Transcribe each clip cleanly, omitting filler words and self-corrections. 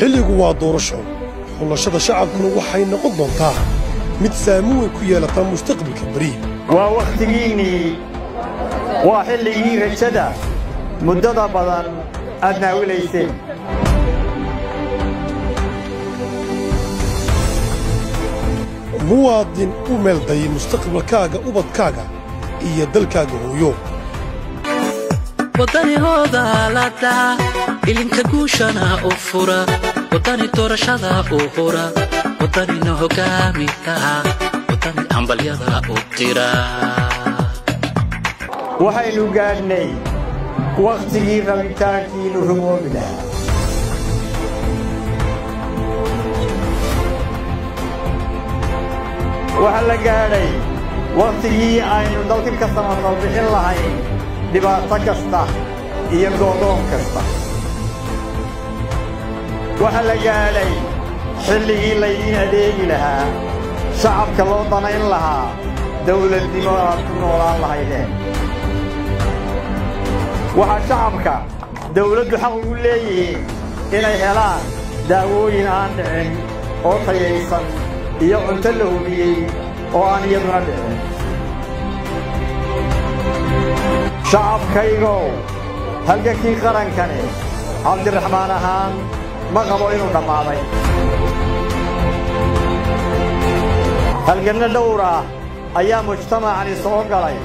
xilligu waa doorasho xulashada shacabkuna waxay noqon doontaa mid saameyn ku yeelata mustaqbalka bari waa waqtigiini waa xilligii rajada muddada badan aad naawilayseen muwaadin u meelday mustaqbalkaaga ubadkaaga iyo dalkaaga hooyo wadani hooda la daa ilinka guushana u fura wadani doorashada u hura wadani no hogaamita wadani ambalyada u tira waxaynu gaadhnay waqtigii rabitaankiinu rumoobi lahaa waxaa la gaadhay waqtigii aynu dalka ka samatal bixin lahayn dhibaato kasta iyo goodoon kasta waxaa la gaadhay xilligii laydiin adeegi lahaa shacabka loo danayn lahaa dawladnimo aad ku noolaan lahaydeen waxaa shacabka dawladdu xaq ugu leeyihiin inay helaan daawooyin aan dhicin oo tayaysan iyo cunto la hubiyey oo aan iyaduna dhicin shacabkaygow halgankii qarankani cabdiraxmaan ahaan ma qabo inuu dhammaaday halganno dhowr ah ayaa mujtamacani soo galay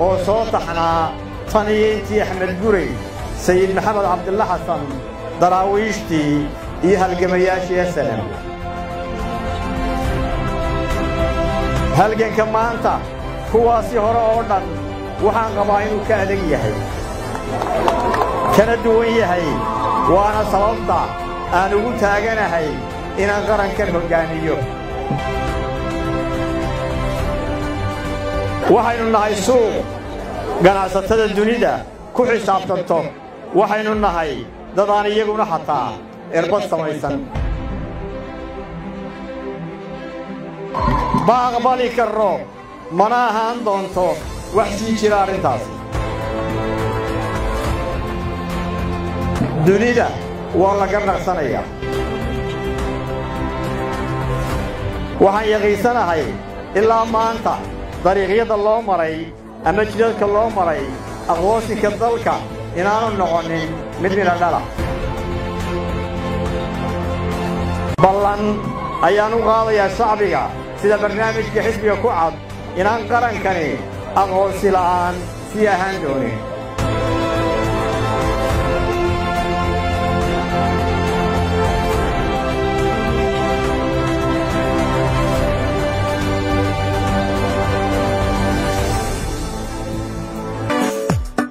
oo soo taxnaa tan iyo intii axmed gurey sayid maxamed cabdilla xasan daraawiishtii iyo halgamayaashii SNM halganka maanta kuwaasi hore oo dhan waxaan qabaa inuu ka adag yahay kana duwan yahay waana sababta aan ugu taaganahay inaan qarankan hoggaamiyo waxaynu nahay suuq ganacsatada dunida ku xisaabtanto waxaynu nahay dad aan iyaguna xataa irbad samaysan ma aqbali karro mana ahaan doonto wax sii jira arrintaas dunida waa laga naqsanayaa waxaan yaqiinsanahay ilaa maanta dariiqyada loo maray ama jidadka loo maray aqoonsiga dalka inaanu noqonin mid midhadhala ballan ayaan u qaadayaa shacbiga sida barnaamijka xisbiga ku cad inaan qarankani aqoonsi la'aan sii ahaan doonin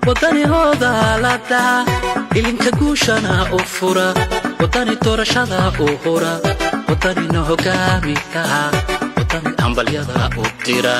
wadani hooda la daa ilinka guushana u fura wadani doorashada u hura wadani no hogaamita wadani ambalyada u tira